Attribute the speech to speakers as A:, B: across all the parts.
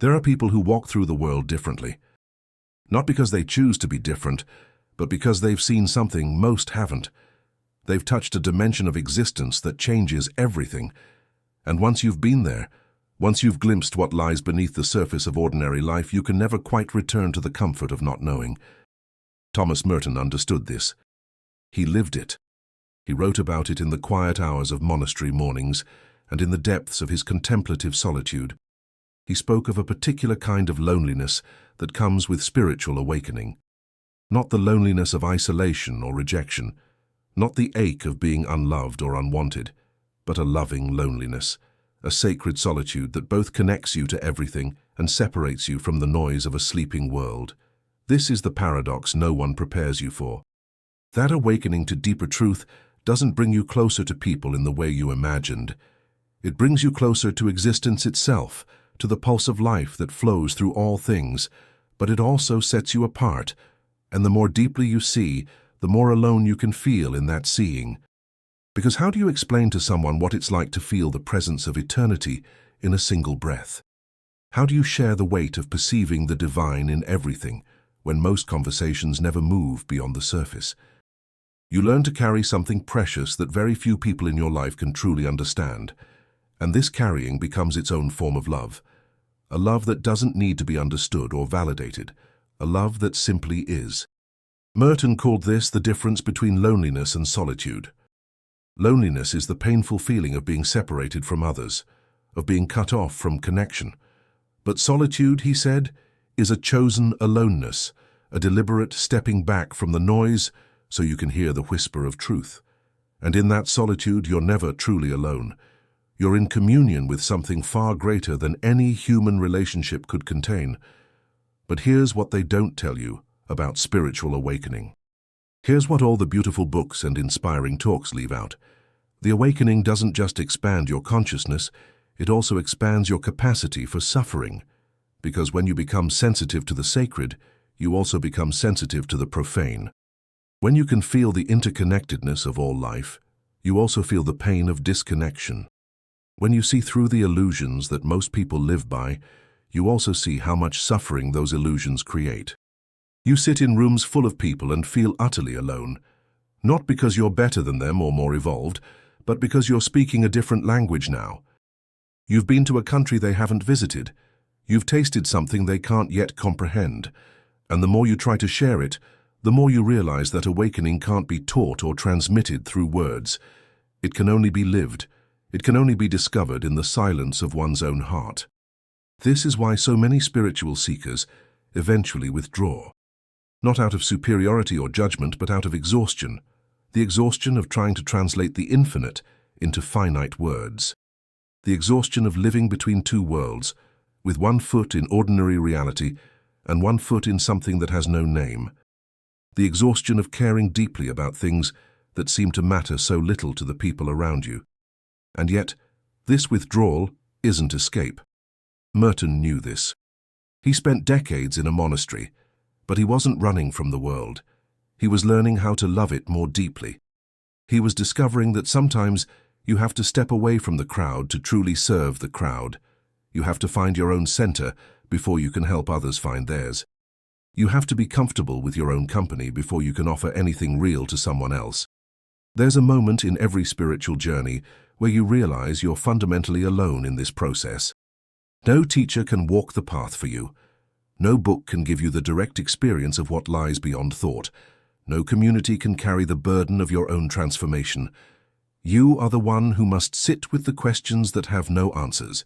A: There are people who walk through the world differently. Not because they choose to be different, but because they've seen something most haven't. They've touched a dimension of existence that changes everything. And once you've been there, once you've glimpsed what lies beneath the surface of ordinary life, you can never quite return to the comfort of not knowing. Thomas Merton understood this. He lived it. He wrote about it in the quiet hours of monastery mornings and in the depths of his contemplative solitude. He spoke of a particular kind of loneliness that comes with spiritual awakening. Not the loneliness of isolation or rejection, not the ache of being unloved or unwanted, but a loving loneliness, a sacred solitude that both connects you to everything and separates you from the noise of a sleeping world. This is the paradox no one prepares you for. That awakening to deeper truth doesn't bring you closer to people in the way you imagined. It brings you closer to existence itself, to the pulse of life that flows through all things, but it also sets you apart, and the more deeply you see, the more alone you can feel in that seeing. Because how do you explain to someone what it's like to feel the presence of eternity in a single breath? How do you share the weight of perceiving the divine in everything, when most conversations never move beyond the surface? You learn to carry something precious that very few people in your life can truly understand, and this carrying becomes its own form of love. A love that doesn't need to be understood or validated, a love that simply is. Merton called this the difference between loneliness and solitude. Loneliness is the painful feeling of being separated from others, of being cut off from connection. But solitude, he said, is a chosen aloneness, a deliberate stepping back from the noise so you can hear the whisper of truth. And in that solitude, you're never truly alone. You're in communion with something far greater than any human relationship could contain. But here's what they don't tell you about spiritual awakening. Here's what all the beautiful books and inspiring talks leave out. The awakening doesn't just expand your consciousness, it also expands your capacity for suffering. Because when you become sensitive to the sacred, you also become sensitive to the profane. When you can feel the interconnectedness of all life, you also feel the pain of disconnection. When you see through the illusions that most people live by, you also see how much suffering those illusions create. You sit in rooms full of people and feel utterly alone, not because you're better than them or more evolved, but because you're speaking a different language now. You've been to a country they haven't visited. You've tasted something they can't yet comprehend. And the more you try to share it, the more you realize that awakening can't be taught or transmitted through words. It can only be lived. It can only be discovered in the silence of one's own heart. This is why so many spiritual seekers eventually withdraw. Not out of superiority or judgment, but out of exhaustion. The exhaustion of trying to translate the infinite into finite words. The exhaustion of living between two worlds, with one foot in ordinary reality and one foot in something that has no name. The exhaustion of caring deeply about things that seem to matter so little to the people around you. And yet, this withdrawal isn't escape. Merton knew this. He spent decades in a monastery, but he wasn't running from the world. He was learning how to love it more deeply. He was discovering that sometimes you have to step away from the crowd to truly serve the crowd. You have to find your own center before you can help others find theirs. You have to be comfortable with your own company before you can offer anything real to someone else. There's a moment in every spiritual journey where you realize you're fundamentally alone in this process. No teacher can walk the path for you. No book can give you the direct experience of what lies beyond thought. No community can carry the burden of your own transformation. You are the one who must sit with the questions that have no answers.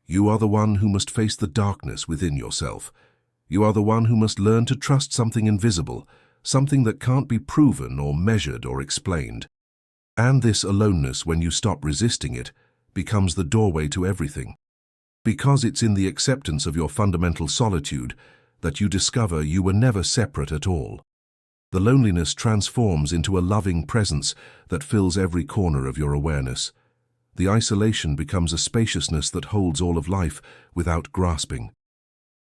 A: You are the one who must face the darkness within yourself. You are the one who must learn to trust something invisible, something that can't be proven or measured or explained. And this aloneness, when you stop resisting it, becomes the doorway to everything. Because it's in the acceptance of your fundamental solitude that you discover you were never separate at all. The loneliness transforms into a loving presence that fills every corner of your awareness. The isolation becomes a spaciousness that holds all of life without grasping.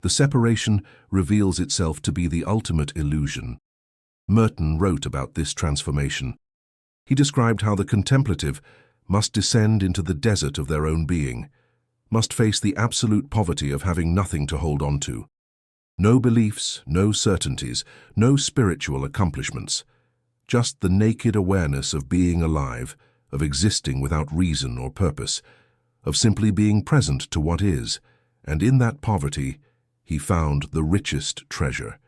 A: The separation reveals itself to be the ultimate illusion. Merton wrote about this transformation. He described how the contemplative must descend into the desert of their own being, must face the absolute poverty of having nothing to hold on to. No beliefs, no certainties, no spiritual accomplishments. Just the naked awareness of being alive, of existing without reason or purpose, of simply being present to what is, and in that poverty, he found the richest treasure.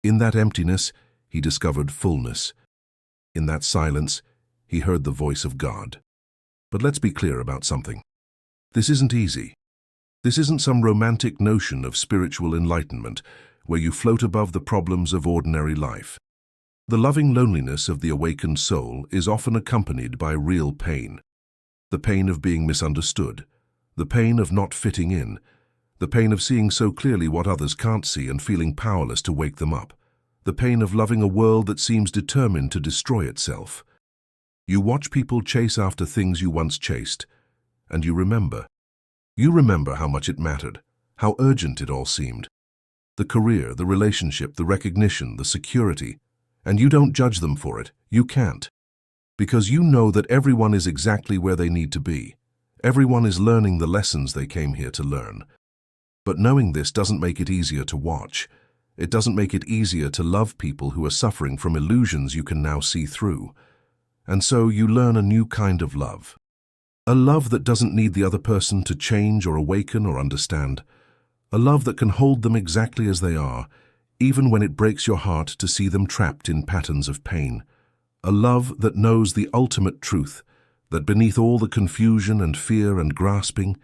A: In that emptiness, he discovered fullness. In that silence, he heard the voice of God. But let's be clear about something. This isn't easy. This isn't some romantic notion of spiritual enlightenment where you float above the problems of ordinary life. The loving loneliness of the awakened soul is often accompanied by real pain. The pain of being misunderstood, the pain of not fitting in, the pain of seeing so clearly what others can't see and feeling powerless to wake them up, the pain of loving a world that seems determined to destroy itself. You watch people chase after things you once chased, and you remember. You remember how much it mattered, how urgent it all seemed. The career, the relationship, the recognition, the security, and you don't judge them for it. You can't. Because you know that everyone is exactly where they need to be. Everyone is learning the lessons they came here to learn. But knowing this doesn't make it easier to watch. It doesn't make it easier to love people who are suffering from illusions you can now see through. And so you learn a new kind of love. A love that doesn't need the other person to change or awaken or understand. A love that can hold them exactly as they are, even when it breaks your heart to see them trapped in patterns of pain. A love that knows the ultimate truth, that beneath all the confusion and fear and grasping,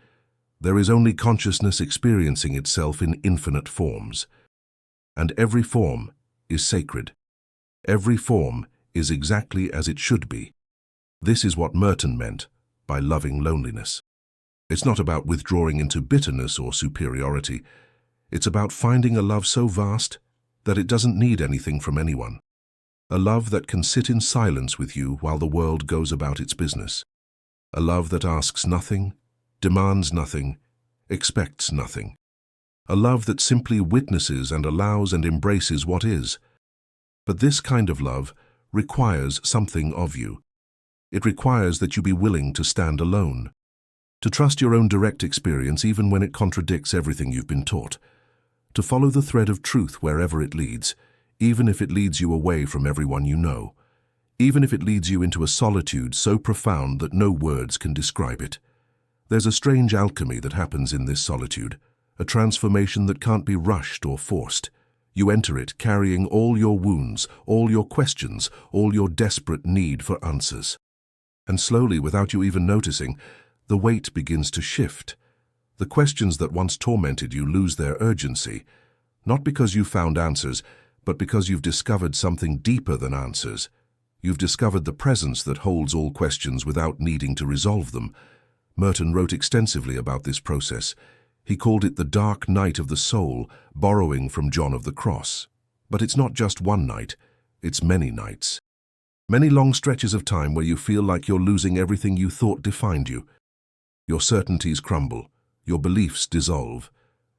A: there is only consciousness experiencing itself in infinite forms. And every form is sacred. Every form is exactly as it should be. This is what Merton meant by loving loneliness. It's not about withdrawing into bitterness or superiority. It's about finding a love so vast that it doesn't need anything from anyone. A love that can sit in silence with you while the world goes about its business. A love that asks nothing, demands nothing, expects nothing. A love that simply witnesses and allows and embraces what is. But this kind of love requires something of you. It requires that you be willing to stand alone, to trust your own direct experience even when it contradicts everything you've been taught, to follow the thread of truth wherever it leads, even if it leads you away from everyone you know, even if it leads you into a solitude so profound that no words can describe it. There's a strange alchemy that happens in this solitude, a transformation that can't be rushed or forced. You enter it carrying all your wounds, all your questions, all your desperate need for answers. And slowly, without you even noticing, the weight begins to shift. The questions that once tormented you lose their urgency, not because you found answers, but because you've discovered something deeper than answers. You've discovered the presence that holds all questions without needing to resolve them. Merton wrote extensively about this process. He called it the dark night of the soul, borrowing from John of the Cross. But it's not just one night, it's many nights. Many long stretches of time where you feel like you're losing everything you thought defined you. Your certainties crumble, your beliefs dissolve.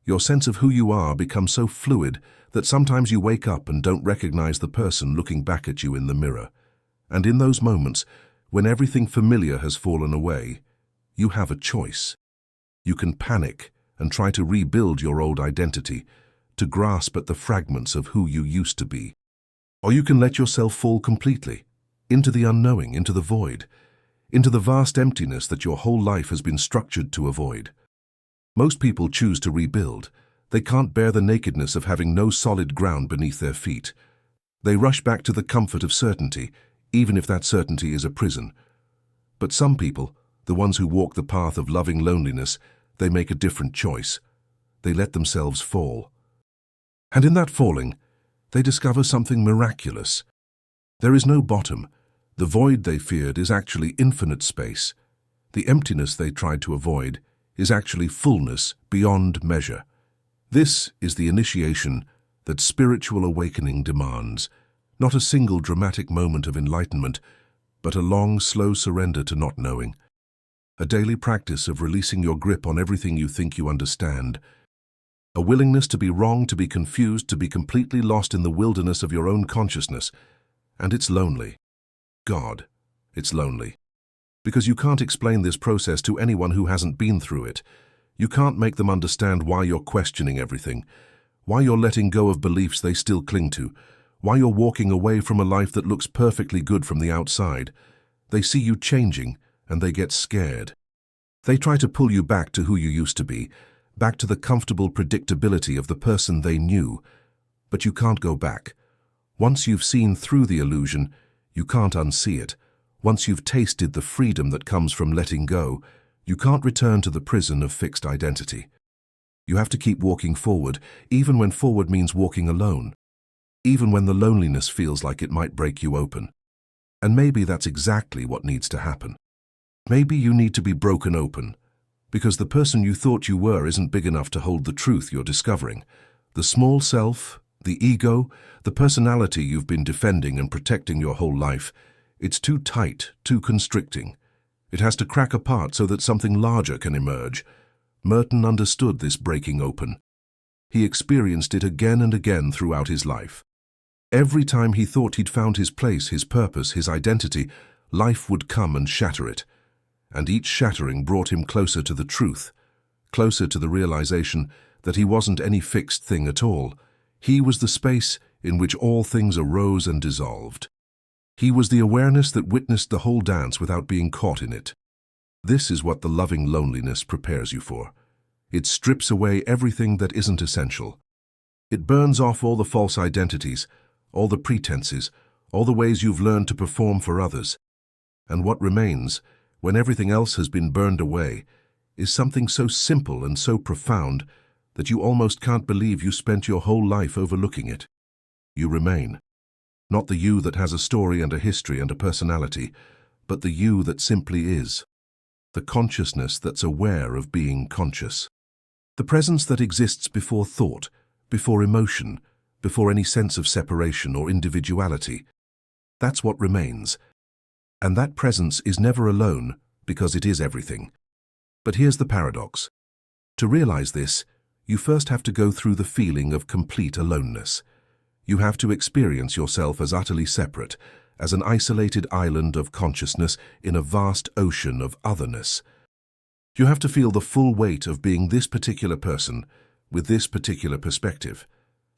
A: Your sense of who you are becomes so fluid that sometimes you wake up and don't recognize the person looking back at you in the mirror. And in those moments, when everything familiar has fallen away, you have a choice. You can panic and try to rebuild your old identity, to grasp at the fragments of who you used to be. Or you can let yourself fall completely, into the unknowing, into the void, into the vast emptiness that your whole life has been structured to avoid. Most people choose to rebuild. They can't bear the nakedness of having no solid ground beneath their feet. They rush back to the comfort of certainty, even if that certainty is a prison. But some people, the ones who walk the path of loving loneliness, they make a different choice. They let themselves fall. And in that falling, they discover something miraculous. There is no bottom. The void they feared is actually infinite space. The emptiness they tried to avoid is actually fullness beyond measure. This is the initiation that spiritual awakening demands, not a single dramatic moment of enlightenment, but a long, slow surrender to not knowing. A daily practice of releasing your grip on everything you think you understand. A willingness to be wrong, to be confused, to be completely lost in the wilderness of your own consciousness. And it's lonely. God, it's lonely. Because you can't explain this process to anyone who hasn't been through it. You can't make them understand why you're questioning everything, why you're letting go of beliefs they still cling to, why you're walking away from a life that looks perfectly good from the outside. They see you changing, and they get scared. They try to pull you back to who you used to be, back to the comfortable predictability of the person they knew. But you can't go back. Once you've seen through the illusion, you can't unsee it. Once you've tasted the freedom that comes from letting go, you can't return to the prison of fixed identity. You have to keep walking forward, even when forward means walking alone, even when the loneliness feels like it might break you open. And maybe that's exactly what needs to happen. Maybe you need to be broken open, because the person you thought you were isn't big enough to hold the truth you're discovering. The small self, the ego, the personality you've been defending and protecting your whole life, it's too tight, too constricting. It has to crack apart so that something larger can emerge. Merton understood this breaking open. He experienced it again and again throughout his life. Every time he thought he'd found his place, his purpose, his identity, life would come and shatter it. And each shattering brought him closer to the truth, closer to the realization that he wasn't any fixed thing at all. He was the space in which all things arose and dissolved. He was the awareness that witnessed the whole dance without being caught in it. This is what the loving loneliness prepares you for. It strips away everything that isn't essential. It burns off all the false identities, all the pretenses, all the ways you've learned to perform for others. And what remains, when everything else has been burned away, is something so simple and so profound that you almost can't believe you spent your whole life overlooking it. You remain. Not the you that has a story and a history and a personality, but the you that simply is. The consciousness that's aware of being conscious. The presence that exists before thought, before emotion, before any sense of separation or individuality. That's what remains. And that presence is never alone because it is everything. But here's the paradox. To realize this, you first have to go through the feeling of complete aloneness. You have to experience yourself as utterly separate, as an isolated island of consciousness in a vast ocean of otherness. You have to feel the full weight of being this particular person, with this particular perspective,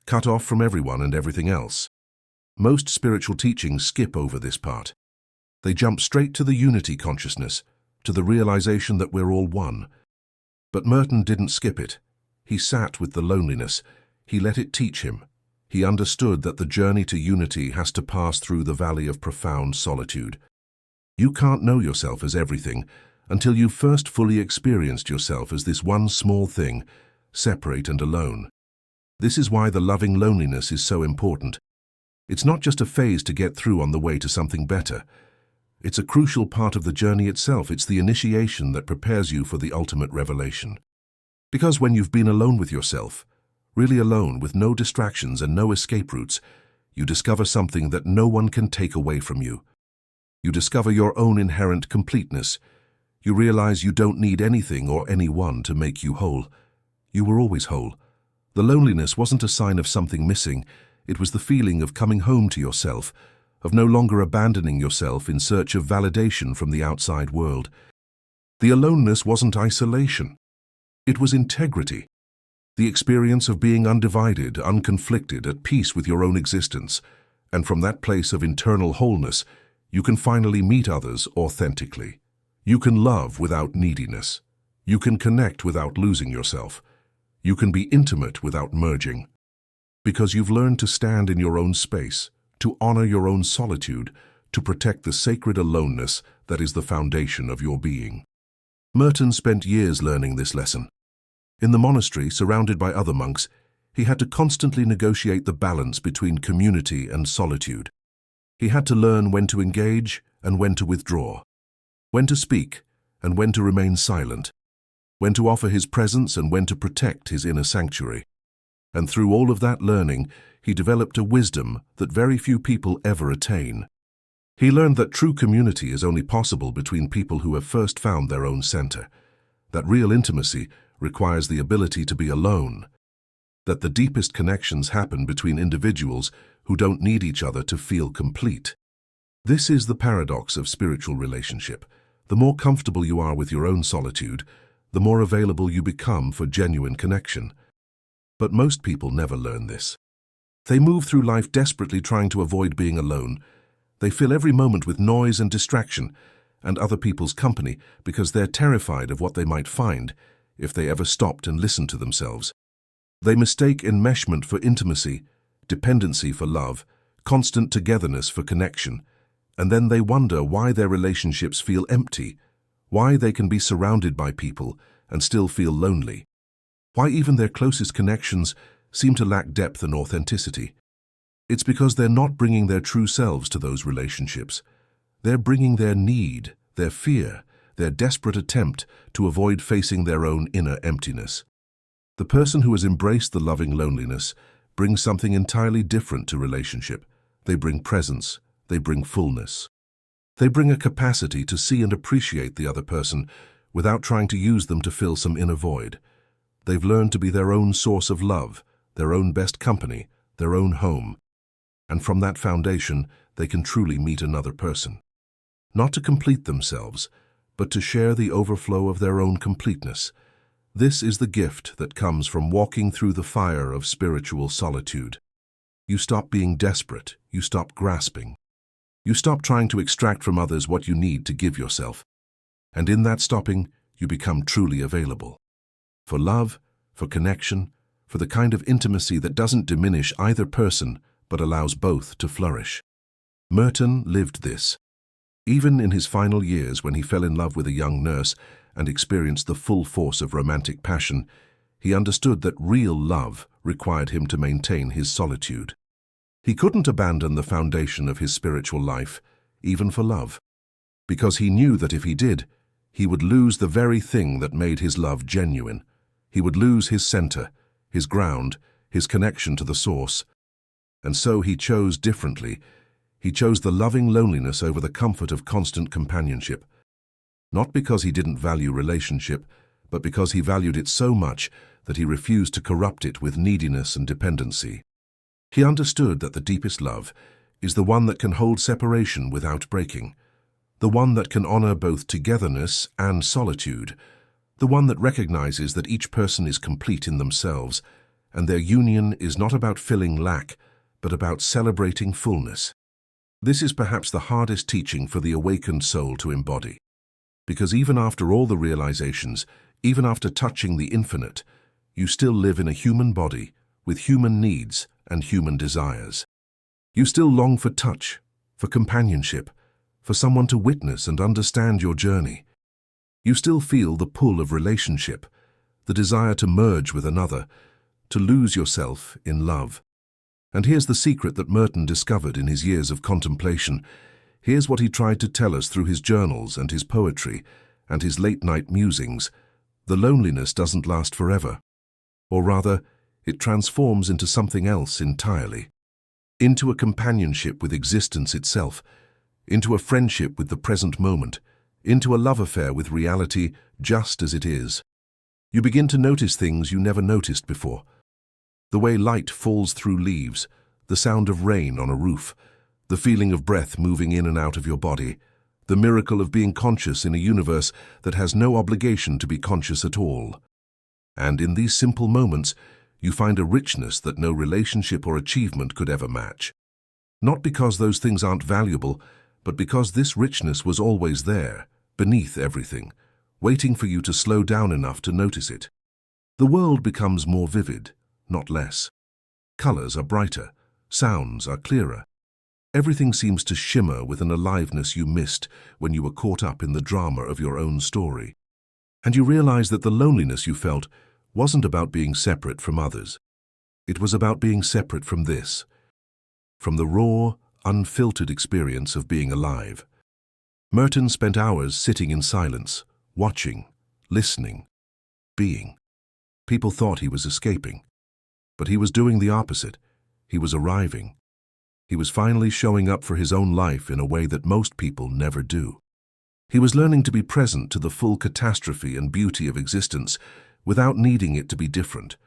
A: cut off from everyone and everything else. Most spiritual teachings skip over this part. They jump straight to the unity consciousness, to the realization that we're all one. But Merton didn't skip it. He sat with the loneliness. He let it teach him. He understood that the journey to unity has to pass through the valley of profound solitude. You can't know yourself as everything until you've first fully experienced yourself as this one small thing, separate and alone. This is why the loving loneliness is so important. It's not just a phase to get through on the way to something better. It's a crucial part of the journey itself. It's the initiation that prepares you for the ultimate revelation. Because when you've been alone with yourself, really alone with no distractions and no escape routes, you discover something that no one can take away from you. You discover your own inherent completeness. You realize you don't need anything or anyone to make you whole. You were always whole. The loneliness wasn't a sign of something missing. It was the feeling of coming home to yourself, of no longer abandoning yourself in search of validation from the outside world. The aloneness wasn't isolation. It was integrity. The experience of being undivided, unconflicted, at peace with your own existence. And from that place of internal wholeness, you can finally meet others authentically. You can love without neediness. You can connect without losing yourself. You can be intimate without merging. Because you've learned to stand in your own space, to honor your own solitude, to protect the sacred aloneness that is the foundation of your being. Merton spent years learning this lesson. In the monastery, surrounded by other monks, he had to constantly negotiate the balance between community and solitude. He had to learn when to engage and when to withdraw, when to speak and when to remain silent, when to offer his presence and when to protect his inner sanctuary. And through all of that learning, he developed a wisdom that very few people ever attain. He learned that true community is only possible between people who have first found their own center, that real intimacy requires the ability to be alone, that the deepest connections happen between individuals who don't need each other to feel complete. This is the paradox of spiritual relationship. The more comfortable you are with your own solitude, the more available you become for genuine connection. But most people never learn this. They move through life desperately trying to avoid being alone. They fill every moment with noise and distraction and other people's company because they're terrified of what they might find if they ever stopped and listened to themselves. They mistake enmeshment for intimacy, dependency for love, constant togetherness for connection, and then they wonder why their relationships feel empty, why they can be surrounded by people and still feel lonely, why even their closest connections seem to lack depth and authenticity. It's because they're not bringing their true selves to those relationships. They're bringing their need, their fear, their desperate attempt to avoid facing their own inner emptiness. The person who has embraced the loving loneliness brings something entirely different to relationship. They bring presence, they bring fullness. They bring a capacity to see and appreciate the other person without trying to use them to fill some inner void. They've learned to be their own source of love, their own best company, their own home. And from that foundation, they can truly meet another person. Not to complete themselves, but to share the overflow of their own completeness. This is the gift that comes from walking through the fire of spiritual solitude. You stop being desperate, you stop grasping. You stop trying to extract from others what you need to give yourself. And in that stopping, you become truly available. For love, for connection, for the kind of intimacy that doesn't diminish either person, but allows both to flourish. Merton lived this. Even in his final years, when he fell in love with a young nurse and experienced the full force of romantic passion, he understood that real love required him to maintain his solitude. He couldn't abandon the foundation of his spiritual life, even for love, because he knew that if he did, he would lose the very thing that made his love genuine. He would lose his center, his ground, his connection to the source. And so he chose differently. He chose the loving loneliness over the comfort of constant companionship. Not because he didn't value relationship, but because he valued it so much that he refused to corrupt it with neediness and dependency. He understood that the deepest love is the one that can hold separation without breaking, the one that can honor both togetherness and solitude, the one that recognizes that each person is complete in themselves, and their union is not about filling lack, but about celebrating fullness. This is perhaps the hardest teaching for the awakened soul to embody, because even after all the realizations, even after touching the infinite, you still live in a human body with human needs and human desires. You still long for touch, for companionship, for someone to witness and understand your journey. You still feel the pull of relationship, the desire to merge with another, to lose yourself in love. And here's the secret that Merton discovered in his years of contemplation. Here's what he tried to tell us through his journals and his poetry and his late-night musings. The loneliness doesn't last forever. Or rather, it transforms into something else entirely. Into a companionship with existence itself, into a friendship with the present moment, into a love affair with reality just as it is. You begin to notice things you never noticed before. The way light falls through leaves, the sound of rain on a roof, the feeling of breath moving in and out of your body, the miracle of being conscious in a universe that has no obligation to be conscious at all. And in these simple moments, you find a richness that no relationship or achievement could ever match. Not because those things aren't valuable, but because this richness was always there, beneath everything, waiting for you to slow down enough to notice it. The world becomes more vivid, not less. Colors are brighter, sounds are clearer. Everything seems to shimmer with an aliveness you missed when you were caught up in the drama of your own story. And you realize that the loneliness you felt wasn't about being separate from others. It was about being separate from this, from the raw, unfiltered experience of being alive. Merton spent hours sitting in silence, watching, listening, being. People thought he was escaping, but he was doing the opposite. He was arriving. He was finally showing up for his own life in a way that most people never do. He was learning to be present to the full catastrophe and beauty of existence without needing it to be different,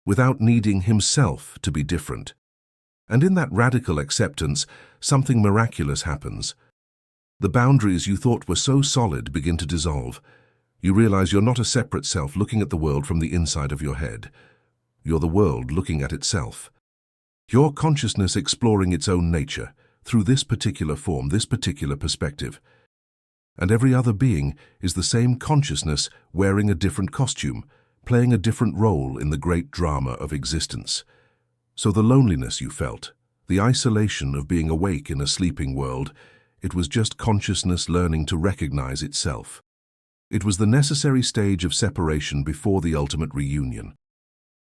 A: without needing himself to be different. And in that radical acceptance, something miraculous happens. The boundaries you thought were so solid begin to dissolve. You realize you're not a separate self looking at the world from the inside of your head. You're the world looking at itself. Your consciousness exploring its own nature through this particular form, this particular perspective. And every other being is the same consciousness wearing a different costume, playing a different role in the great drama of existence. So the loneliness you felt, the isolation of being awake in a sleeping world, it was just consciousness learning to recognize itself. It was the necessary stage of separation before the ultimate reunion.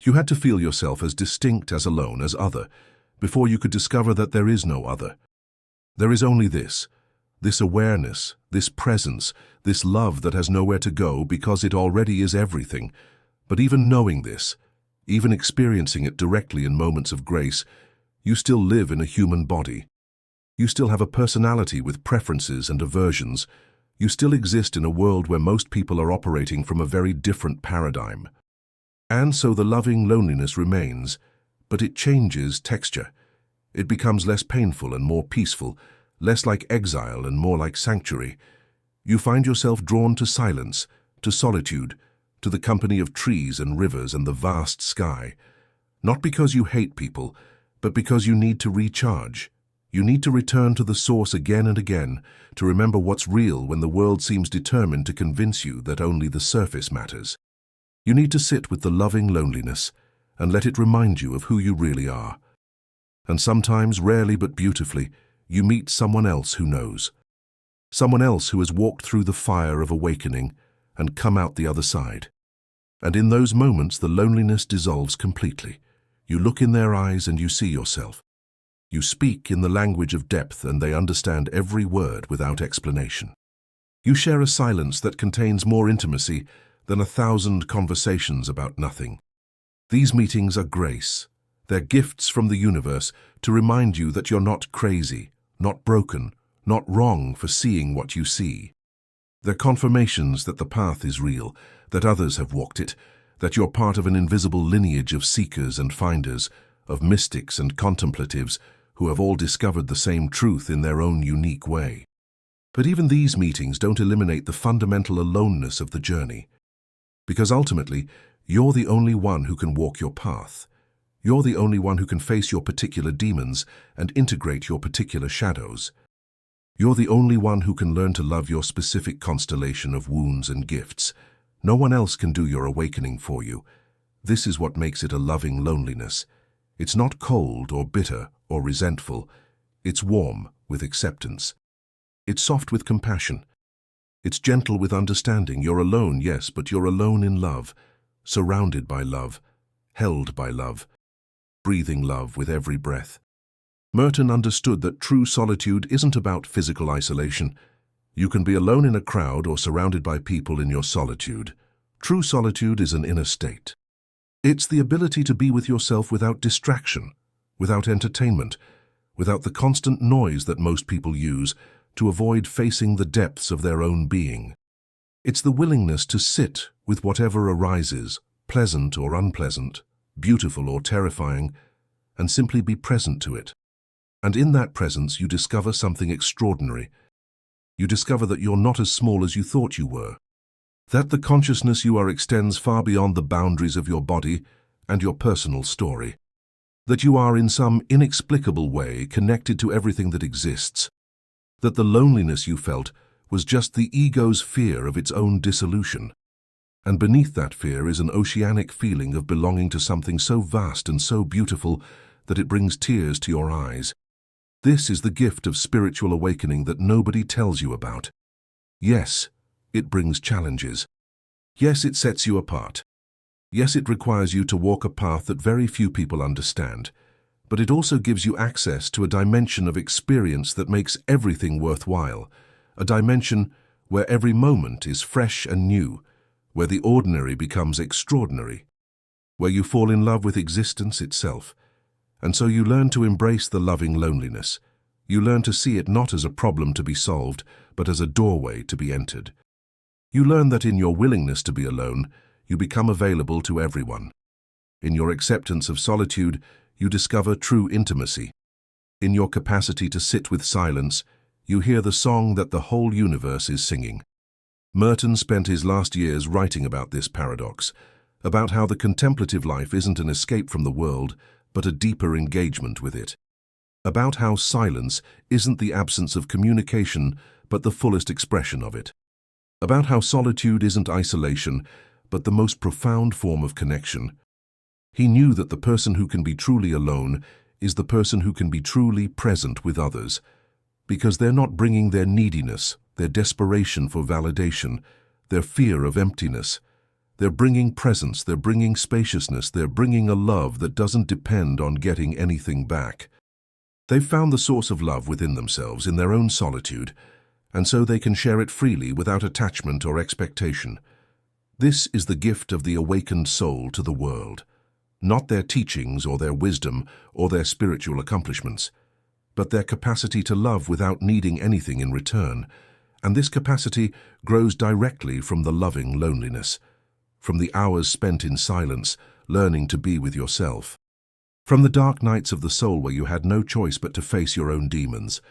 A: You had to feel yourself as distinct, as alone, as other, before you could discover that there is no other. There is only this awareness, this presence, this love that has nowhere to go because it already is everything. But even knowing this, even experiencing it directly in moments of grace, you still live in a human body. You still have a personality with preferences and aversions. You still exist in a world where most people are operating from a very different paradigm. And so the loving loneliness remains, but it changes texture. It becomes less painful and more peaceful, less like exile and more like sanctuary. You find yourself drawn to silence, to solitude, to the company of trees and rivers and the vast sky. Not because you hate people, but because you need to recharge. You need to return to the source again and again, to remember what's real when the world seems determined to convince you that only the surface matters. You need to sit with the loving loneliness and let it remind you of who you really are. And sometimes, rarely but beautifully, you meet someone else who knows. Someone else who has walked through the fire of awakening and come out the other side. And in those moments, the loneliness dissolves completely. You look in their eyes and you see yourself. You speak in the language of depth and they understand every word without explanation. You share a silence that contains more intimacy than 1,000 conversations about nothing. These meetings are grace. They're gifts from the universe to remind you that you're not crazy, not broken, not wrong for seeing what you see. They're confirmations that the path is real, that others have walked it, that you're part of an invisible lineage of seekers and finders, of mystics and contemplatives who have all discovered the same truth in their own unique way. But even these meetings don't eliminate the fundamental aloneness of the journey. Because ultimately, you're the only one who can walk your path. You're the only one who can face your particular demons and integrate your particular shadows. You're the only one who can learn to love your specific constellation of wounds and gifts. No one else can do your awakening for you. This is what makes it a loving loneliness. It's not cold or bitter or resentful. It's warm with acceptance. It's soft with compassion. It's gentle with understanding. You're alone, yes, but you're alone in love, surrounded by love, held by love, breathing love with every breath. Merton understood that true solitude isn't about physical isolation. You can be alone in a crowd or surrounded by people in your solitude. True solitude is an inner state. It's the ability to be with yourself without distraction, without entertainment, without the constant noise that most people use to avoid facing the depths of their own being. It's the willingness to sit with whatever arises, pleasant or unpleasant, beautiful or terrifying, and simply be present to it. And in that presence you discover something extraordinary. You discover that you're not as small as you thought you were, that the consciousness you are extends far beyond the boundaries of your body and your personal story, that you are in some inexplicable way connected to everything that exists, that the loneliness you felt was just the ego's fear of its own dissolution, and beneath that fear is an oceanic feeling of belonging to something so vast and so beautiful that it brings tears to your eyes. This is the gift of spiritual awakening that nobody tells you about. Yes, it brings challenges. Yes, it sets you apart. Yes, it requires you to walk a path that very few people understand, but it also gives you access to a dimension of experience that makes everything worthwhile, a dimension where every moment is fresh and new, where the ordinary becomes extraordinary, where you fall in love with existence itself. And so you learn to embrace the loving loneliness. You learn to see it not as a problem to be solved, but as a doorway to be entered. You learn that in your willingness to be alone, you become available to everyone. In your acceptance of solitude, you discover true intimacy. In your capacity to sit with silence, you hear the song that the whole universe is singing. Merton spent his last years writing about this paradox, about how the contemplative life isn't an escape from the world, but a deeper engagement with it. About how silence isn't the absence of communication, but the fullest expression of it. About how solitude isn't isolation, but the most profound form of connection. He knew that the person who can be truly alone is the person who can be truly present with others, because they're not bringing their neediness, their desperation for validation, their fear of emptiness. They're bringing presence, they're bringing spaciousness, they're bringing a love that doesn't depend on getting anything back. They've found the source of love within themselves, in their own solitude, and so they can share it freely without attachment or expectation. This is the gift of the awakened soul to the world. Not their teachings or their wisdom or their spiritual accomplishments, but their capacity to love without needing anything in return. And this capacity grows directly from the loving loneliness, from the hours spent in silence, learning to be with yourself. From the dark nights of the soul where you had no choice but to face your own demons.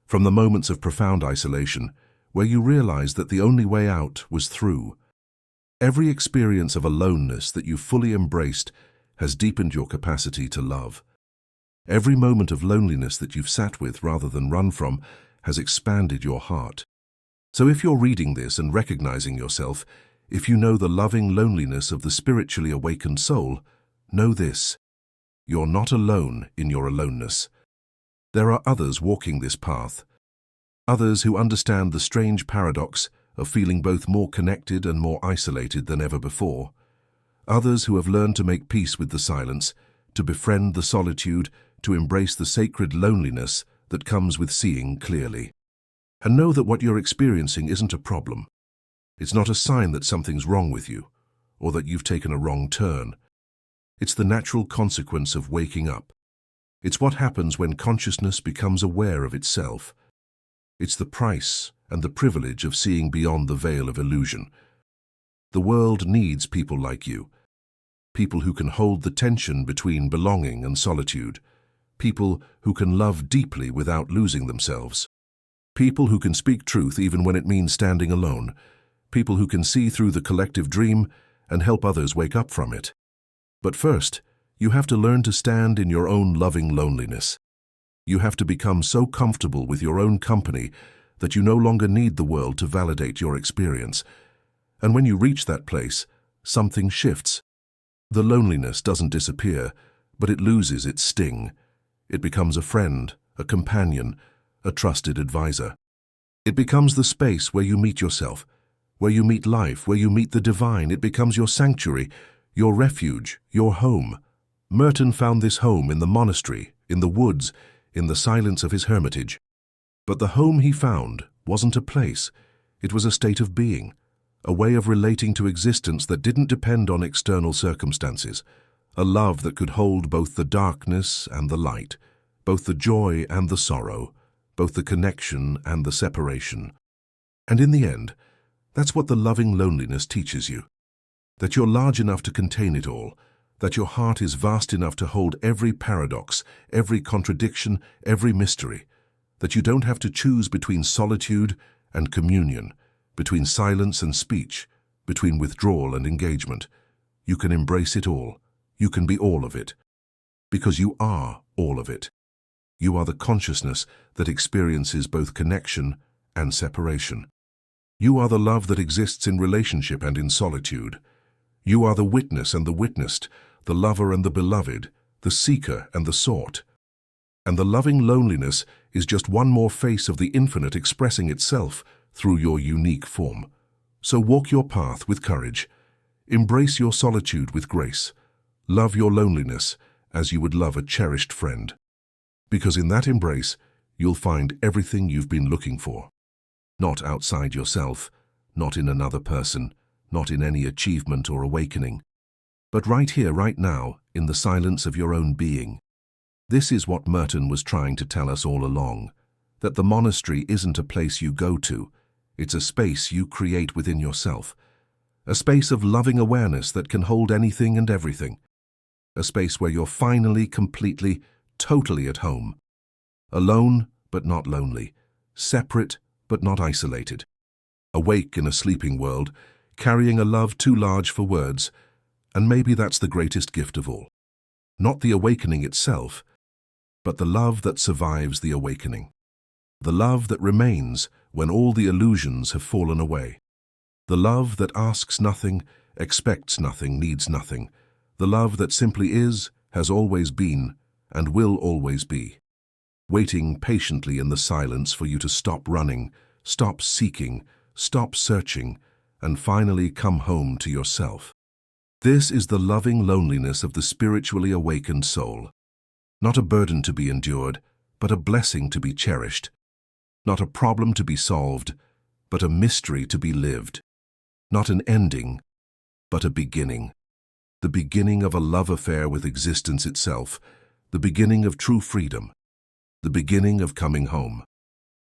A: From the moments of profound isolation, where you realized that the only way out was through. Every experience of aloneness that you fully embraced has deepened your capacity to love. Every moment of loneliness that you've sat with rather than run from has expanded your heart. So if you're reading this and recognizing yourself, if you know the loving loneliness of the spiritually awakened soul, know this: you're not alone in your aloneness. There are others walking this path, others who understand the strange paradox of feeling both more connected and more isolated than ever before, others who have learned to make peace with the silence, to befriend the solitude, to embrace the sacred loneliness that comes with seeing clearly. And know that what you're experiencing isn't a problem. It's not a sign that something's wrong with you, or that you've taken a wrong turn. It's the natural consequence of waking up. It's what happens when consciousness becomes aware of itself. It's the price and the privilege of seeing beyond the veil of illusion. The world needs people like you, people who can hold the tension between belonging and solitude, people who can love deeply without losing themselves, people who can speak truth even when it means standing alone, people who can see through the collective dream and help others wake up from it. But first, you have to learn to stand in your own loving loneliness. You have to become so comfortable with your own company that you no longer need the world to validate your experience. And when you reach that place, something shifts. The loneliness doesn't disappear, but it loses its sting. It becomes a friend, a companion, a trusted advisor. It becomes the space where you meet yourself, where you meet life, where you meet the divine. It becomes your sanctuary, your refuge, your home. Merton found this home in the monastery, in the woods, in the silence of his hermitage. But the home he found wasn't a place. It was a state of being, a way of relating to existence that didn't depend on external circumstances, a love that could hold both the darkness and the light, both the joy and the sorrow, both the connection and the separation. And in the end, that's what the loving loneliness teaches you. That you're large enough to contain it all, that your heart is vast enough to hold every paradox, every contradiction, every mystery, that you don't have to choose between solitude and communion, between silence and speech, between withdrawal and engagement. You can embrace it all. You can be all of it. Because you are all of it. You are the consciousness that experiences both connection and separation. You are the love that exists in relationship and in solitude. You are the witness and the witnessed, the lover and the beloved, the seeker and the sought. And the loving loneliness is just one more face of the infinite expressing itself through your unique form. So walk your path with courage. Embrace your solitude with grace. Love your loneliness as you would love a cherished friend. Because in that embrace, you'll find everything you've been looking for. Not outside yourself, not in another person, not in any achievement or awakening, but right here, right now, in the silence of your own being. This is what Merton was trying to tell us all along, that the monastery isn't a place you go to, it's a space you create within yourself, a space of loving awareness that can hold anything and everything, a space where you're finally, completely, totally at home, alone but not lonely, separate but not isolated. awake in a sleeping world, carrying a love too large for words, and maybe that's the greatest gift of all. Not the awakening itself, but the love that survives the awakening. The love that remains when all the illusions have fallen away. The love that asks nothing, expects nothing, needs nothing. The love that simply is, has always been, and will always be. Waiting patiently in the silence for you to stop running, stop seeking, stop searching, and finally come home to yourself. This is the loving loneliness of the spiritually awakened soul. Not a burden to be endured, but a blessing to be cherished. Not a problem to be solved, but a mystery to be lived. Not an ending, but a beginning. The beginning of a love affair with existence itself, the beginning of true freedom, the beginning of coming home.